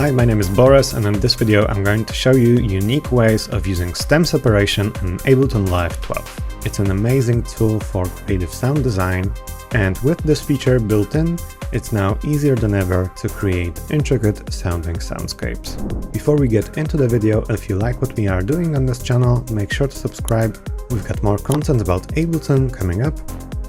Hi, my name is Borys, and in this video I'm going to show you unique ways of using stem separation in Ableton Live 12. It's an amazing tool for creative sound design, and with this feature built in, it's now easier than ever to create intricate sounding soundscapes. Before we get into the video, if you like what we are doing on this channel, make sure to subscribe. We've got more content about Ableton coming up.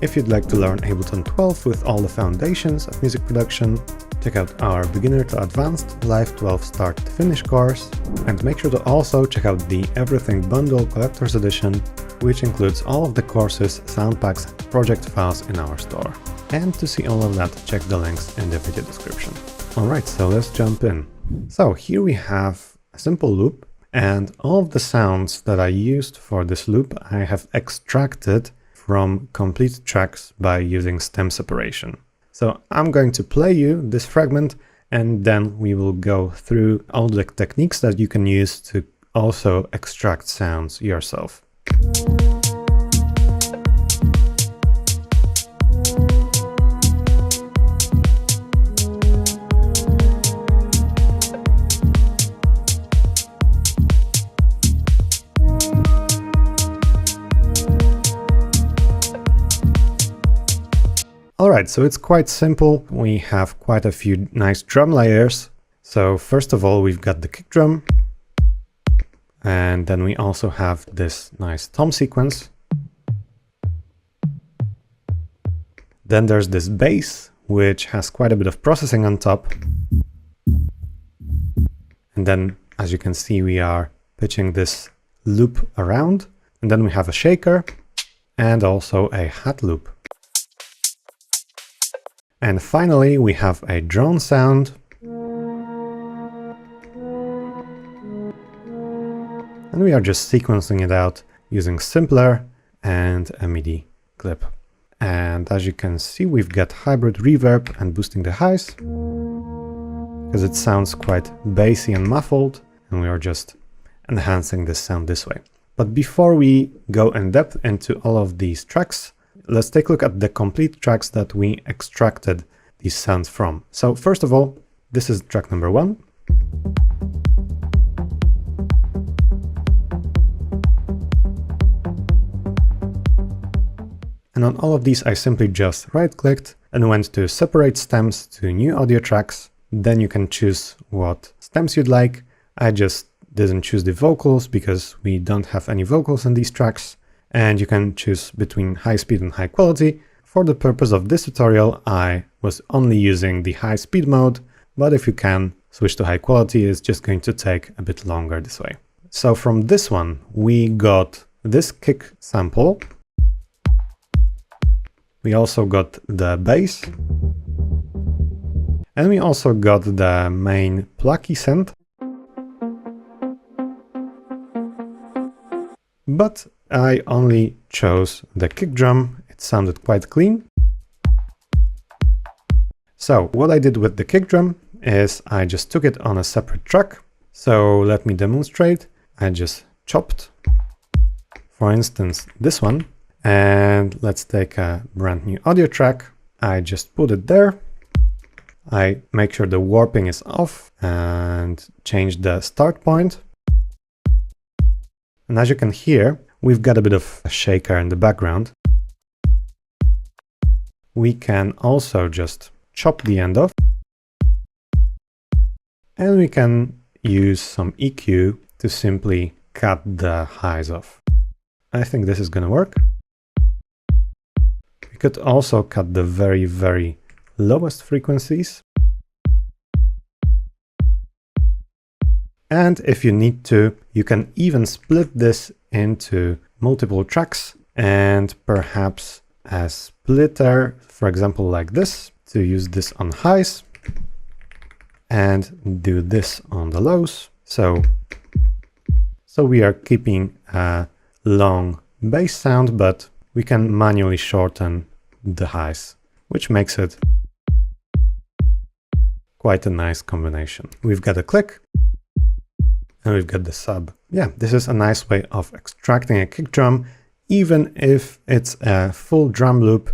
If you'd like to learn Ableton 12 with all the foundations of music production, check out our Beginner to Advanced Live 12 Start to Finish course, and make sure to also check out the Everything Bundle Collector's Edition, which includes all of the courses, sound packs, and project files in our store. And to see all of that, check the links in the video description. Alright, so let's jump in. So here we have a simple loop, and all of the sounds that I used for this loop I have extracted from complete tracks by using stem separation. So I'm going to play you this fragment, and then we will go through all the techniques that you can use to also extract sounds yourself. Alright, so it's quite simple. We have quite a few nice drum layers. So first of all, we've got the kick drum. And then we also have this nice tom sequence. Then there's this bass, which has quite a bit of processing on top. And then, as you can see, we are pitching this loop around. And then we have a shaker and also a hat loop. And finally, we have a drone sound. And we are just sequencing it out using Simpler and a MIDI clip. And as you can see, we've got hybrid reverb and boosting the highs, because it sounds quite bassy and muffled, and we are just enhancing this sound this way. But before we go in depth into all of these tracks, let's take a look at the complete tracks that we extracted these sounds from. So first of all, this is track number 1. And on all of these, I simply just right-clicked and went to separate stems to new audio tracks. Then you can choose what stems you'd like. I just didn't choose the vocals because we don't have any vocals in these tracks. And you can choose between high speed and high quality. For the purpose of this tutorial, I was only using the high speed mode, but if you can switch to high quality, it's just going to take a bit longer this way. So from this one, we got this kick sample. We also got the bass. And we also got the main plucky synth. But I only chose the kick drum. It sounded quite clean. So what I did with the kick drum is I just took it on a separate track. So let me demonstrate. I just chopped, for instance, this one. And let's take a brand new audio track. I just put it there. I make sure the warping is off and change the start point. And as you can hear, we've got a bit of a shaker in the background. We can also just chop the end off. And we can use some EQ to simply cut the highs off. I think this is going to work. We could also cut the very, very lowest frequencies. And if you need to, you can even split this into multiple tracks and perhaps a splitter, for example, like this, to use this on highs and do this on the lows. So we are keeping a long bass sound, but we can manually shorten the highs, which makes it quite a nice combination. We've got a click. And we've got the sub. Yeah, this is a nice way of extracting a kick drum. Even if it's a full drum loop,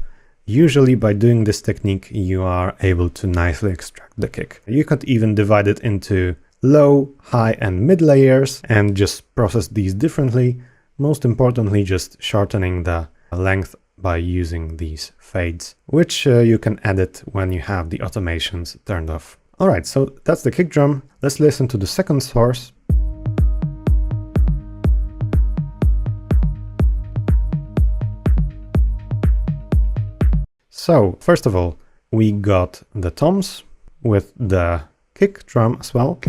Usually by doing this technique, you are able to nicely extract the kick. You could even divide it into low, high and mid layers and just process these differently. Most importantly, just shortening the length by using these fades, which you can edit when you have the automations turned off. All right, so that's the kick drum. Let's listen to the second source. So first of all, we got the toms with the kick drum as well.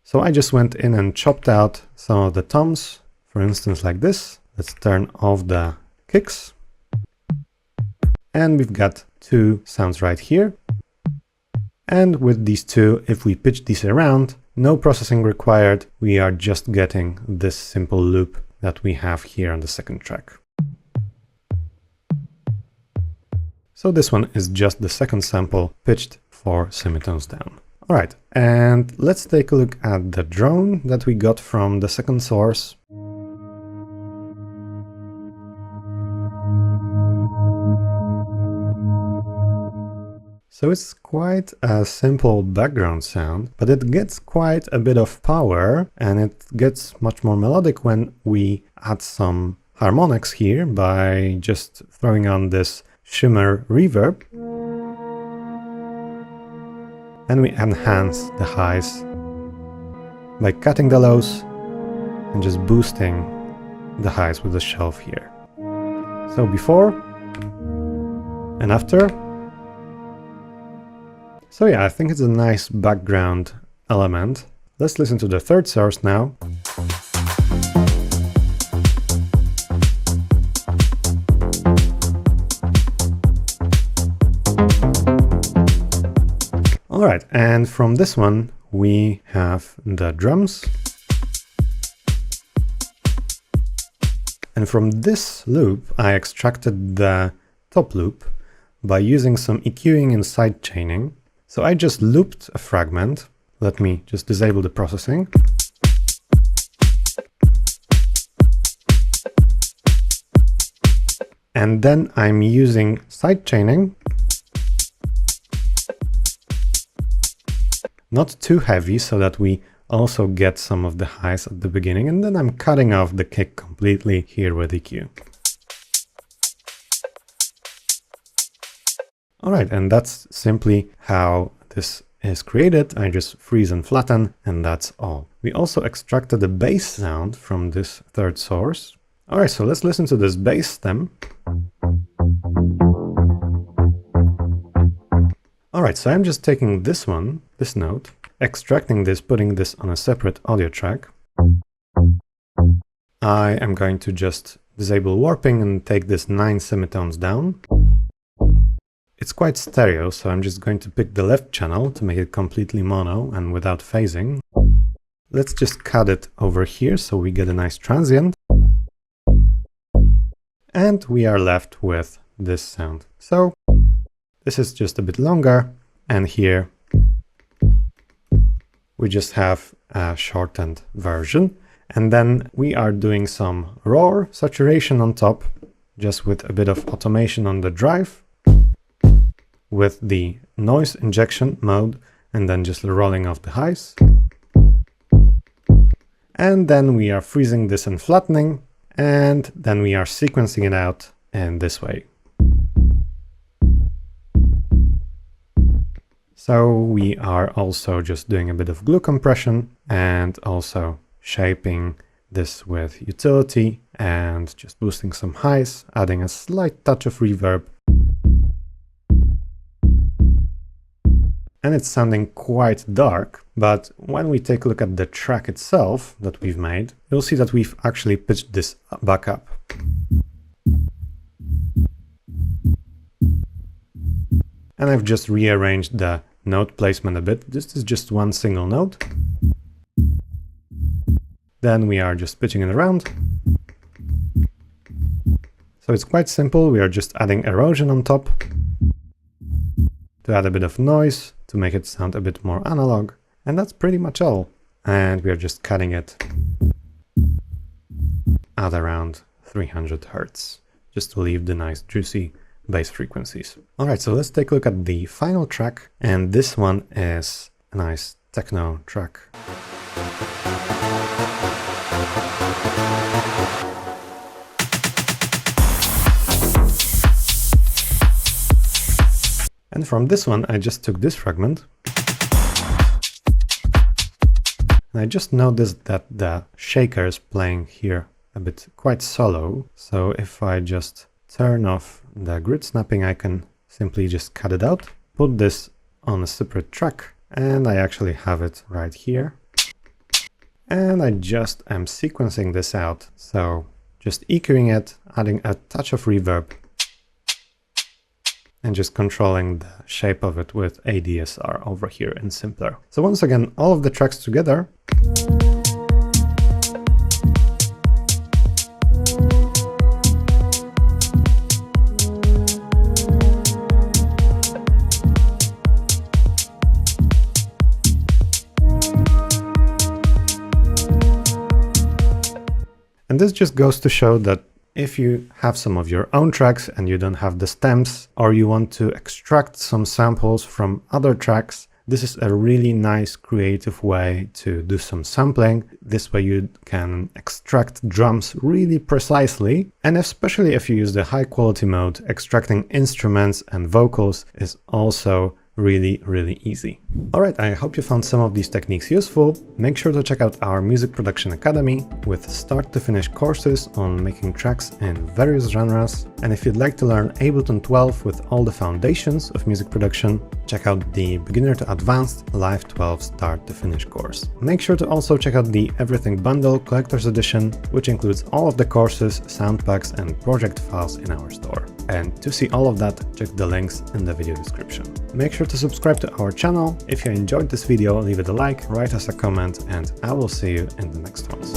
So I just went in and chopped out some of the toms, for instance, like this. Let's turn off the kicks. And we've got two sounds right here. And with these two, if we pitch these around, no processing required. We are just getting this simple loop that we have here on the second track. So this one is just the second sample pitched 4 semitones down. All right, and let's take a look at the drone that we got from the second source. So it's quite a simple background sound, but it gets quite a bit of power and it gets much more melodic when we add some harmonics here by just throwing on this shimmer reverb. And we enhance the highs by cutting the lows and just boosting the highs with the shelf here. So before and after. So yeah, I think it's a nice background element. Let's listen to the third source now. All right, and from this one, we have the drums. And from this loop, I extracted the top loop by using some EQing and sidechaining. So I just looped a fragment. Let me just disable the processing. And then I'm using sidechaining. Not too heavy, so that we also get some of the highs at the beginning, and then I'm cutting off the kick completely here with EQ. Alright, and that's simply how this is created. I just freeze and flatten, and that's all. We also extracted the bass sound from this third source. Alright, so let's listen to this bass stem. Alright, so I'm just taking this one, this note, extracting this, putting this on a separate audio track. I am going to just disable warping and take this 9 semitones down. It's quite stereo, so I'm just going to pick the left channel to make it completely mono and without phasing. Let's just cut it over here so we get a nice transient. And we are left with this sound. So this is just a bit longer, and here we just have a shortened version. And then we are doing some roar saturation on top, just with a bit of automation on the drive, with the noise injection mode, and then just rolling off the highs. And then we are freezing this and flattening, and then we are sequencing it out in this way. So we are also just doing a bit of glue compression and also shaping this with utility and just boosting some highs, adding a slight touch of reverb. And it's sounding quite dark, but when we take a look at the track itself that we've made, you'll see that we've actually pitched this back up. And I've just rearranged the note placement a bit. This is just one single note. Then we are just pitching it around. So it's quite simple. We are just adding erosion on top to add a bit of noise, to make it sound a bit more analog. And that's pretty much all. And we are just cutting it at around 300 Hz, just to leave the nice juicy bass frequencies. Alright, so let's take a look at the final track, and this one is a nice techno track. And from this one, I just took this fragment, and I just noticed that the shaker is playing here a bit quite solo. So if I just turn off the grid snapping, I can simply just cut it out, put this on a separate track, and I actually have it right here. And I just am sequencing this out. So just EQing it, adding a touch of reverb, and just controlling the shape of it with ADSR over here in Simpler. So once again, all of the tracks together. And this just goes to show that if you have some of your own tracks and you don't have the stems, or you want to extract some samples from other tracks, this is a really nice creative way to do some sampling. This way you can extract drums really precisely, and especially if you use the high quality mode, extracting instruments and vocals is also really easy. Alright, I hope you found some of these techniques useful. Make sure to check out our Music Production Academy with start to finish courses on making tracks in various genres. And if you'd like to learn Ableton 12 with all the foundations of music production, check out the Beginner to Advanced Live 12 Start to Finish course. Make sure to also check out the Everything Bundle Collector's Edition, which includes all of the courses, sound packs and project files in our store. And to see all of that, check the links in the video description. Make sure to subscribe to our channel. If you enjoyed this video, leave it a like, write us a comment, and I will see you in the next ones.